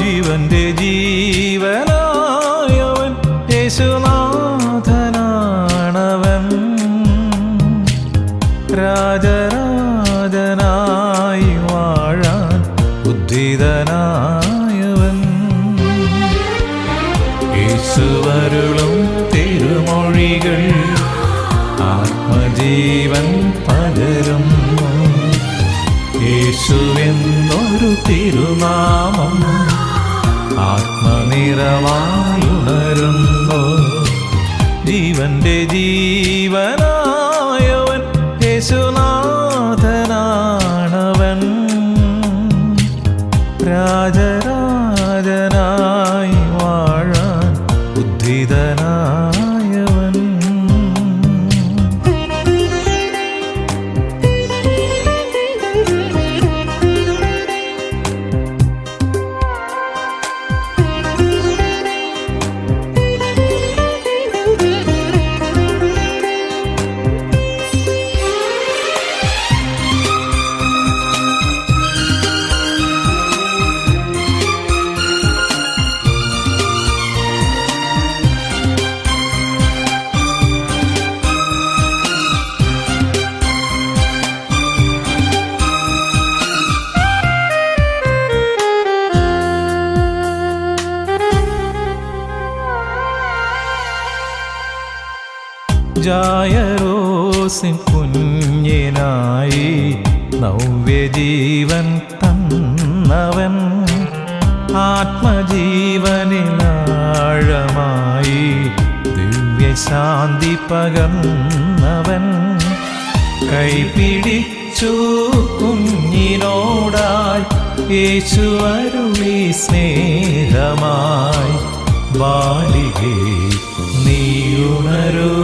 ജീവന്റെ ജീവനായവൻ യേശുനാഥനാണവൻ. രാജരാജനായി വാഴാൻ ഉദ്ധിതനായവൻ. യേശുവരുളും തിരുമൊഴികൾ ആത്മജീവൻ പകരുന്നു. യേശുവെന്നൊരു തിരുനാമം ആത്മനിറവായുണരുന്നു. ജീവന്റെ ജീവനായവൻ യേശുനാഥനാണവൻ. രാജരാജനായി വാഴാൻ ഉദ്ധിതനായവൻ. ജായരോസിൻ കുഞ്ഞിനായി നവ്യജീവൻ തന്നവൻ. ആത്മജീവനിലാഴമായി ദിവ്യശാന്തി പകർന്നവൻ. കൈപിടിച്ചു കുഞ്ഞിനോടായി യേശു അരുളി സ്നേഹമായി. ബാലികേ നീയുണരൂ.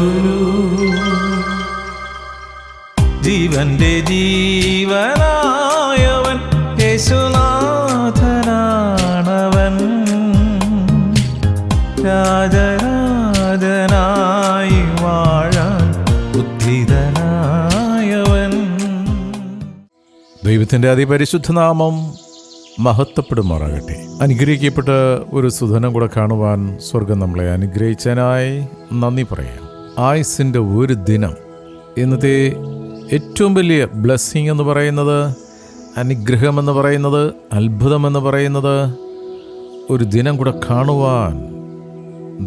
ജീവന്റെ ജീവനായവൻ യേശുനാഥനാണവൻ. രാജരാജനായി വാഴാൻ ഉദ്ധിതനായവൻ. ദൈവത്തിൻ്റെ അതിപരിശുദ്ധ നാമം മഹത്വപ്പെടുമാറാകട്ടെ. അനുഗ്രഹിക്കപ്പെട്ട ഒരു സുധനം കൂടെ കാണുവാൻ സ്വർഗം നമ്മളെ അനുഗ്രഹിച്ചതിനായി നന്ദി പറയാം. ആയുസിൻ്റെ ഒരു ദിനം, ഇന്നത്തെ ഏറ്റവും വലിയ ബ്ലെസ്സിങ് എന്ന് പറയുന്നത്, അനുഗ്രഹമെന്ന് പറയുന്നത്, അത്ഭുതമെന്ന് പറയുന്നത്, ഒരു ദിനം കൂടെ കാണുവാൻ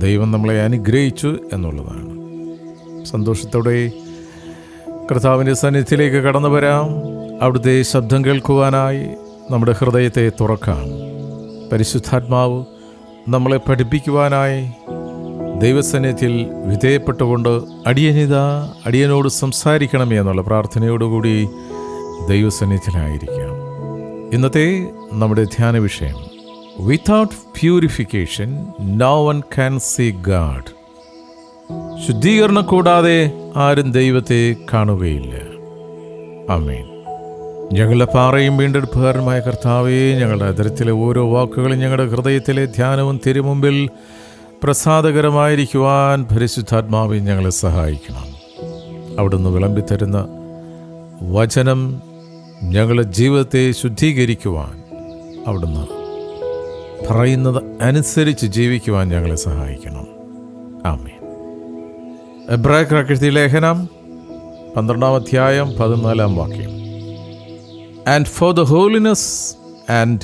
ദൈവം നമ്മളെ അനുഗ്രഹിച്ചു എന്നുള്ളതാണ്. സന്തോഷത്തോടെ കർത്താവിൻ്റെ സന്നിധിയിലേക്ക് കടന്നു വരാം. അവിടുത്തെ ശബ്ദം കേൾക്കുവാനായി നമ്മുടെ ഹൃദയത്തെ തുറക്കാം. പരിശുദ്ധാത്മാവ് നമ്മളെ പഠിപ്പിക്കുവാനായി ദൈവസന്നിധിയിൽ വിധേയപ്പെട്ടുകൊണ്ട് അടിയനോട് സംസാരിക്കണമേ എന്നുള്ള പ്രാർത്ഥനയോടുകൂടി ദൈവസന്നിധിയിലായിരിക്കാം. ഇന്നത്തെ നമ്മുടെ ധ്യാന വിഷയം, without purification no one can see god. ശുദ്ധീകരണം കൂടാതെ ആരും ദൈവത്തെ കാണുകയില്ല. ആമേൻ. ഞങ്ങളുടെ പാറയും വീണ്ടെടുപ്പുകാരനുമായ കർത്താവേ, ഞങ്ങളുടെ അതിരത്തിലെ ഓരോ വാക്കുകളും ഞങ്ങളുടെ ഹൃദയത്തിലെ ധ്യാനവും തിരുമുമ്പിൽ പ്രസാദകരമായിരിക്കുവാൻ പരിശുദ്ധാത്മാവെ ഞങ്ങളെ സഹായിക്കണം. അവിടുന്ന് വിളമ്പിത്തരുന്ന വചനം ഞങ്ങളുടെ ജീവിതത്തെ ശുദ്ധീകരിക്കുവാൻ, അവിടുന്ന് പറയുന്നത് അനുസരിച്ച് ജീവിക്കുവാൻ ഞങ്ങളെ സഹായിക്കണം. ആമേൻ. എബ്രായർക്കെഴുതിയ എഴുതിയ ലേഖനം 12-ാം അധ്യായം 14-ാം വാക്യം. And for the holiness and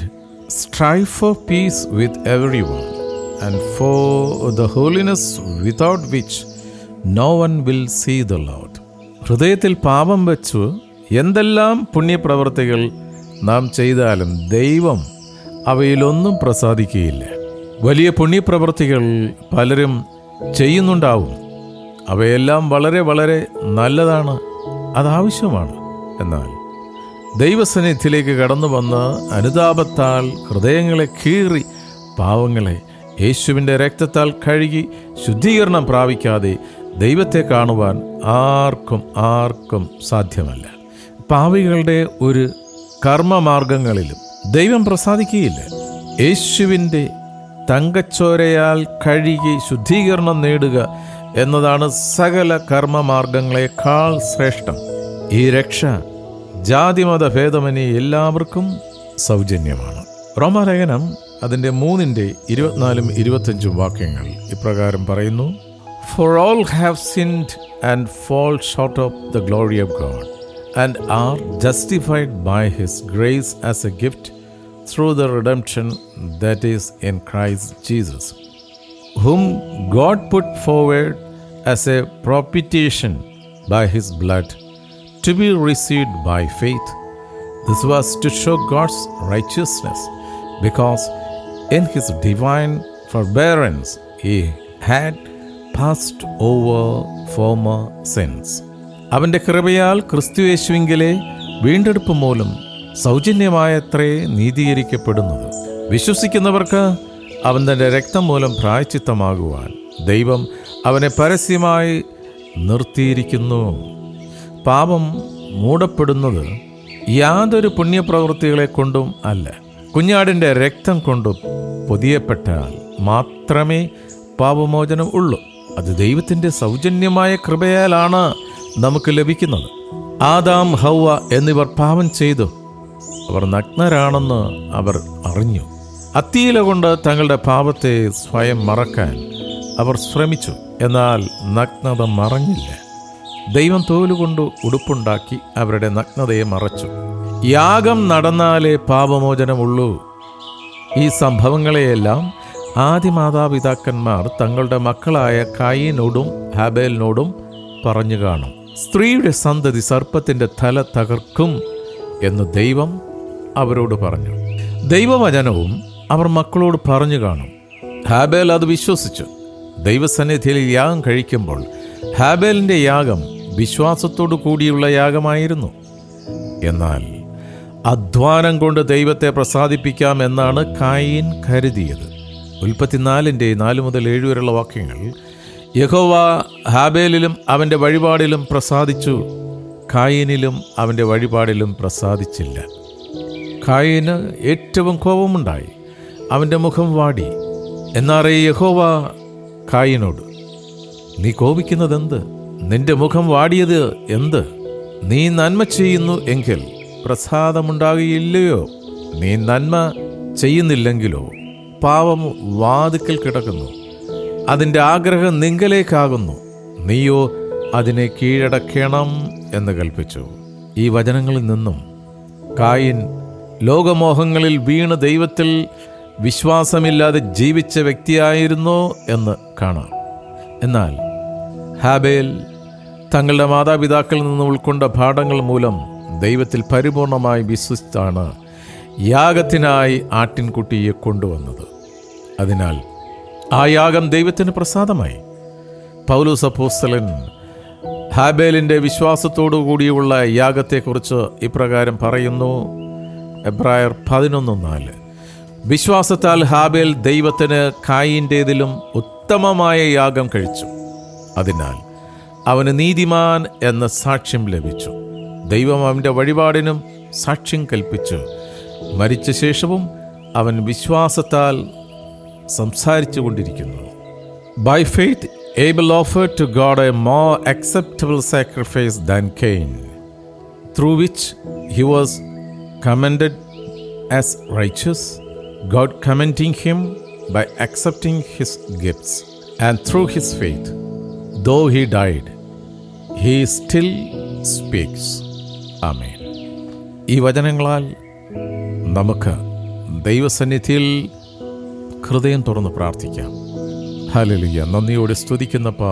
strive for peace with everyone, and for the holiness without which no one will see the Lord. ഹൃദയത്തിൽ പാപം വെച്ചു എന്തെല്ലാം പുണ്യപ്രവർത്തികൾ നാം ചെയ്താലും ദൈവം അവയിലൊന്നും പ്രസാദിക്കുകയില്ല. വലിയ പുണ്യപ്രവർത്തികൾ പലരും ചെയ്യുന്നുണ്ടാവും. അവയെല്ലാം വളരെ വളരെ നല്ലതാണ്, അതാവശ്യമാണ്. എന്നാൽ ദൈവസന്നിധിയിലേക്ക് കടന്നു വന്ന് അനുതാപത്താൽ ഹൃദയങ്ങളെ കീറി പാവങ്ങളെ യേശുവിൻ്റെ രക്തത്താൽ കഴുകി ശുദ്ധീകരണം പ്രാപിക്കാതെ ദൈവത്തെ കാണുവാൻ ആർക്കും സാധ്യമല്ല. പാപികളുടെ ഒരു കർമ്മമാർഗങ്ങളിലും ദൈവം പ്രസാദിക്കുകയില്ല. യേശുവിൻ്റെ തങ്കച്ചോരയാൽ കഴുകി ശുദ്ധീകരണം നേടുക എന്നതാണ് സകല കർമ്മമാർഗങ്ങളെക്കാൾ ശ്രേഷ്ഠം. ഈ രക്ഷ ജാതിമത ഭേദമന്യേ എല്ലാവർക്കും സൗജന്യമാണ്. റോമാലേഖനം അതിൻ്റെ 3:24-25 വാക്യങ്ങൾ ഇപ്രകാരം പറയുന്നു: For all have sinned and fall short of the glory of God, and are justified by His grace as a gift through the redemption that is in Christ Jesus, whom God put forward as a propitiation by His blood, to be received by faith. This was to show God's righteousness, because in His divine forbearance He had passed over former sins. അവൻ്റെ കൃപയാൽ ക്രിസ്തുയേശുവിങ്കലെ വീണ്ടെടുപ്പ് മൂലം സൗജന്യമായത്രേ നീതീകരിക്കപ്പെടുന്നത്. വിശ്വസിക്കുന്നവർക്ക് അവൻ തൻ്റെ രക്തം മൂലം പ്രായശ്ചിത്തമാകുവാൻ ദൈവം അവനെ പരസ്യമായി നിർത്തിയിരിക്കുന്നു. പാപം മൂടപ്പെടുന്നത് യാതൊരു പുണ്യപ്രവൃത്തികളെ കൊണ്ടും അല്ല, കുഞ്ഞാടിൻ്റെ രക്തം കൊണ്ട് പൊതിയപ്പെട്ടാൽ മാത്രമേ പാപമോചനം ഉള്ളൂ. അത് ദൈവത്തിൻ്റെ സൗജന്യമായ കൃപയാലാണ് നമുക്ക് ലഭിക്കുന്നത്. ആദാം, ഹൗവ എന്നിവർ പാപം ചെയ്തു. അവർ നഗ്നരാണെന്ന് അവർ അറിഞ്ഞു. അത്തിയില കൊണ്ട് തങ്ങളുടെ പാപത്തെ സ്വയം മറക്കാൻ അവർ ശ്രമിച്ചു. എന്നാൽ നഗ്നത മറഞ്ഞില്ല. ദൈവം തോലുകൊണ്ട് ഉടുപ്പുണ്ടാക്കി അവരുടെ നഗ്നതയെ മറച്ചു. യാഗം നടന്നാലേ പാപമോചനമുള്ളൂ. ഈ സംഭവങ്ങളെയെല്ലാം ആദിമാതാപിതാക്കന്മാർ തങ്ങളുടെ മക്കളായ കായീനോടും ഹാബേലിനോടും പറഞ്ഞു കാണും. സ്ത്രീയുടെ സന്തതി സർപ്പത്തിൻ്റെ തല തകർക്കും എന്ന് ദൈവം അവരോട് പറഞ്ഞു. ദൈവവചനവും അവർ മക്കളോട് പറഞ്ഞു കാണും. ഹാബേൽ അത് വിശ്വസിച്ചു. ദൈവസന്നിധിയിൽ യാഗം കഴിക്കുമ്പോൾ ഹാബേലിൻ്റെ യാഗം വിശ്വാസത്തോടു കൂടിയുള്ള യാഗമായിരുന്നു. എന്നാൽ അധ്വാനം കൊണ്ട് ദൈവത്തെ പ്രസാദിപ്പിക്കാം എന്നാണ് കായീൻ കരുതിയത്. ഉൽപ്പത്തി 4:4-7 വരെയുള്ള വാക്യങ്ങൾ: യഹോവ ഹാബേലിലും അവൻ്റെ വഴിപാടിലും പ്രസാദിച്ചു, കായീനിലും അവൻ്റെ വഴിപാടിലും പ്രസാദിച്ചില്ല. കായീന് ഏറ്റവും കോപമുണ്ടായി, അവൻ്റെ മുഖം വാടി. എന്നാറേ യഹോവ കായീനോട്: നീ കോപിക്കുന്നതെന്ത്? നിന്റെ മുഖം വാടിയത് എന്ത്? നീ നന്മ ചെയ്യുന്നു എങ്കിൽ പ്രസാദമുണ്ടാകുകയില്ലയോ? നീ നന്മ ചെയ്യുന്നില്ലെങ്കിലോ പാപം വാതിക്കൽ കിടക്കുന്നു, അതിൻ്റെ ആഗ്രഹം നിങ്കലേക്കാകുന്നു, നീയോ അതിനെ കീഴടക്കണം എന്ന് കൽപ്പിച്ചു. ഈ വചനങ്ങളിൽ നിന്നും കായീൻ ലോകമോഹങ്ങളിൽ വീണ് ദൈവത്തിൽ വിശ്വാസമില്ലാതെ ജീവിച്ച വ്യക്തിയായിരുന്നോ എന്ന് കാണാം. എന്നാൽ ഹാബേൽ തങ്ങളുടെ മാതാപിതാക്കളിൽ നിന്ന് ഉൾക്കൊണ്ട പാഠങ്ങൾ മൂലം ദൈവത്തിൽ പരിപൂർണമായി വിശ്വസിച്ചാണ് യാഗത്തിനായി ആട്ടിൻകുട്ടിയെ കൊണ്ടുവന്നത്. അതിനാൽ ആ യാഗം ദൈവത്തിന് പ്രസാദമായി. പൗലോസ് അപ്പോസ്തലൻ ഹാബേലിൻ്റെ വിശ്വാസത്തോടു കൂടിയുള്ള യാഗത്തെക്കുറിച്ച് ഇപ്രകാരം പറയുന്നു: എബ്രായർ 11:4. വിശ്വാസത്താൽ ഹാബേൽ ദൈവത്തിന് കായീൻ്റേതിലും ഉത്തമമായ യാഗം കഴിച്ചു. അതിനാൽ അവന് നീതിമാൻ എന്ന സാക്ഷ്യം ലഭിച്ചു. ദൈവം അവൻ്റെ വഴിപാടിനും സാക്ഷ്യം കൽപ്പിച്ചു. മരിച്ച ശേഷവും അവൻ വിശ്വാസത്താൽ സംസാരിച്ചു കൊണ്ടിരിക്കുന്നു. By faith Abel offered to God a more acceptable sacrifice than Cain, through which he was commended as righteous, God commending him by accepting his gifts. And through his faith, though he died, he still speaks. Amen. ഈ വചനങ്ങളാൽ നമുക്ക് ദൈവസന്നിധിയിൽ ഹൃദയം തുറന്ന് പ്രാർത്ഥിക്കാം. Hallelujah. നന്ദിയോടെ സ്തുതിക്കുന്നപ്പാ.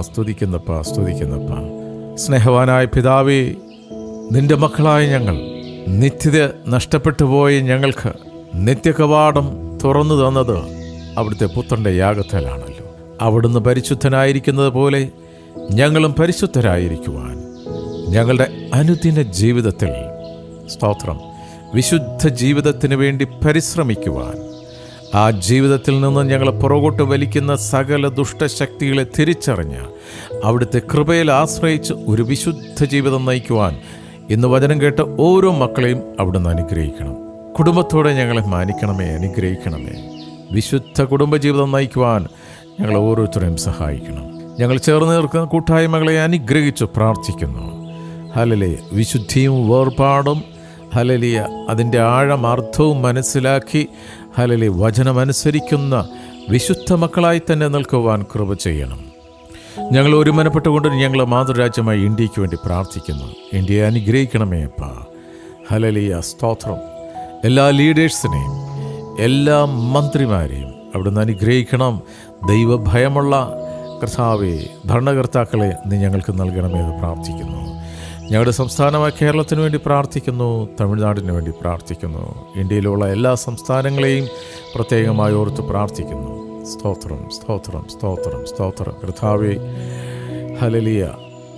സ്നേഹവാനായ പിതാവേ, നിന്റെ മക്കളായ ഞങ്ങൾ നിത്യത നഷ്ടപ്പെട്ടു പോയ ഞങ്ങൾക്ക് നിത്യകവാടം തുറന്നു തന്നത് അവിടുത്തെ പുത്രൻ്റെ യാഗത്താലാണല്ലോ. അവിടുന്ന് പരിശുദ്ധനായിരിക്കുന്നത് പോലെ ഞങ്ങളും പരിശുദ്ധരായിരിക്കുവാൻ ഞങ്ങളുടെ അനുദിന ജീവിതത്തിൽ സ്തോത്രം വിശുദ്ധ ജീവിതത്തിന് വേണ്ടി പരിശ്രമിക്കുവാൻ, ആ ജീവിതത്തിൽ നിന്ന് ഞങ്ങളെ പുറകോട്ട് വലിക്കുന്ന സകല ദുഷ്ടശക്തികളെ തിരിച്ചറിഞ്ഞ് അവിടുത്തെ കൃപയിൽ ആശ്രയിച്ച് ഒരു വിശുദ്ധ ജീവിതം നയിക്കുവാൻ ഇന്ന് വചനം കേട്ട ഓരോ മക്കളെയും അവിടുന്ന് അനുഗ്രഹിക്കണം. കുടുംബത്തോടെ ഞങ്ങളെ മാനിക്കണമേ, അനുഗ്രഹിക്കണമേ. വിശുദ്ധ കുടുംബജീവിതം നയിക്കുവാൻ ഞങ്ങളെ ഓരോരുത്തരെയും സഹായിക്കണം. ഞങ്ങൾ ചേർന്ന് നിൽക്കുന്ന കൂട്ടായ്മകളെ അനുഗ്രഹിച്ച് പ്രാർത്ഥിക്കുന്നു. ഹല്ലേലൂയ. വിശുദ്ധിയും വേർപാടും ഹല്ലേലൂയ അതിൻ്റെ ആഴമർത്ഥവും മനസ്സിലാക്കി ഹല്ലേലൂയ, വചനമനുസരിക്കുന്ന വിശുദ്ധ മക്കളായി തന്നെ നിൽക്കുവാൻ കൃപ ചെയ്യണം. ഞങ്ങൾ ഒരുമനപ്പെട്ടുകൊണ്ട് ഞങ്ങളെ മാതൃരാജ്യമായി ഇന്ത്യക്ക് വേണ്ടി പ്രാർത്ഥിക്കുന്നു. ഇന്ത്യയെ അനുഗ്രഹിക്കണമേ അപ്പാ. ഹല്ലേലൂയ, സ്തോത്രം. എല്ലാ ലീഡേഴ്സിനെയും എല്ലാ മന്ത്രിമാരെയും അവിടുന്ന് അനുഗ്രഹിക്കണം. ദൈവഭയമുള്ള കർത്താവേ, ഭരണകർത്താക്കളെ നീ ഞങ്ങൾക്ക് നൽകണമെന്ന് പ്രാർത്ഥിക്കുന്നു. ഞങ്ങളുടെ സംസ്ഥാനമായ കേരളത്തിന് വേണ്ടി പ്രാർത്ഥിക്കുന്നു. തമിഴ്നാടിന് വേണ്ടി പ്രാർത്ഥിക്കുന്നു. ഇന്ത്യയിലുള്ള എല്ലാ സംസ്ഥാനങ്ങളെയും പ്രത്യേകമായി ഓർത്ത് പ്രാർത്ഥിക്കുന്നു. സ്തോത്രം, സ്തോത്രം, സ്തോത്രം, സ്തോത്രം. കർത്താവേ, ഹല്ലേലൂയ.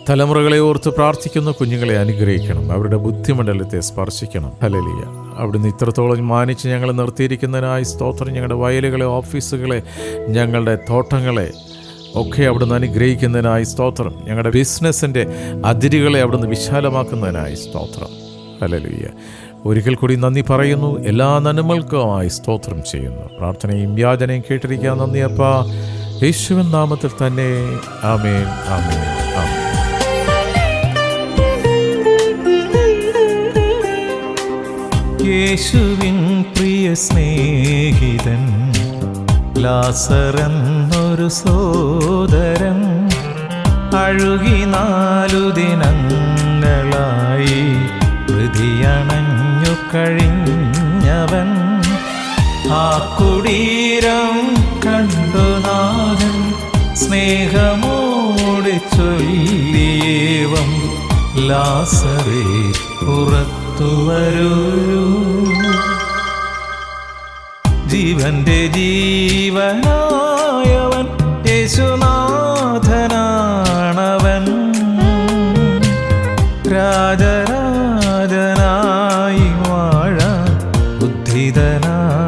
തലമുറകളെ ഓർത്ത് പ്രാർത്ഥിക്കുന്നു. കുഞ്ഞുങ്ങളെ അനുഗ്രഹിക്കണം. അവരുടെ ബുദ്ധിമണ്ഡലത്തെ സ്പർശിക്കണം. ഹല്ലേലൂയ. അവിടുന്ന് ഇത്രത്തോളം മാനിച്ച് ഞങ്ങളെ നിർത്തിയിരിക്കുന്നതിനായി സ്തോത്രം. ഞങ്ങളുടെ വയലുകളെ, ഓഫീസുകളെ, ഞങ്ങളുടെ തോട്ടങ്ങളെ ഒക്കെ അവിടുന്ന് അനുഗ്രഹിക്കുന്നതിനായി സ്തോത്രം. ഞങ്ങളുടെ ബിസിനസ്സിൻ്റെ അതിരുകളെ അവിടുന്ന് വിശാലമാക്കുന്നതിനായി സ്തോത്രം. ഹല്ലേലൂയ. ഒരിക്കൽ കൂടി നന്ദി പറയുന്നു. എല്ലാ നന്മകൾക്കുമായി സ്തോത്രം ചെയ്യുന്നു. പ്രാർത്ഥനയും യാചനയും കേട്ടിരിക്കാൻ നന്ദി അപ്പാ. യേശുവിൻ നാമത്തിൽ തന്നെ. ആമേൻ, ആമേൻ, ആമേൻ. യേശുവിൻ പ്രിയ സ്നേഹിതൻ ലാസറെന്നൊരു സോദരൻ അഴുകി 4 ദിനങ്ങളായി ഹൃദയണഞ്ഞു കഴിഞ്ഞവൻ ആ കുടീരം കണ്ടു നാഥൻ സ്നേഹമോടെ ചൊല്ലിയേവം ലാസറേ പുറത്തു വരൂ. ജീവന്റെ ജീവനായവൻ യേശുനാഥനാണവൻ രാജരാജനായി വാഴാൻ ഉദ്ധിതനായവൻ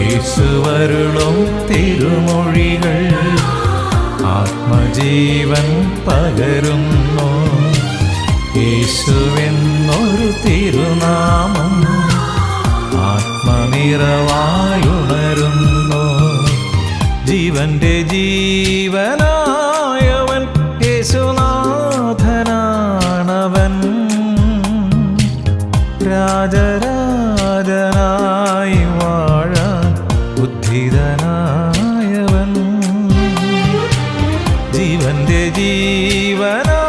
യേശുവരുളും തിരുമൊഴികൾ ആത്മജീവൻ പകരുന്നു. യേശുവെന്നൊരു തിരുനാമം ആത്മനിറവായുണരുന്നു. ജീവന്റെ ജീവനായവൻ യേശുനാഥനാണവൻ രാജരാജനായി വാഴാൻ ഉദ്ധിതനായവൻ ജീവന്റെ ജീവനാ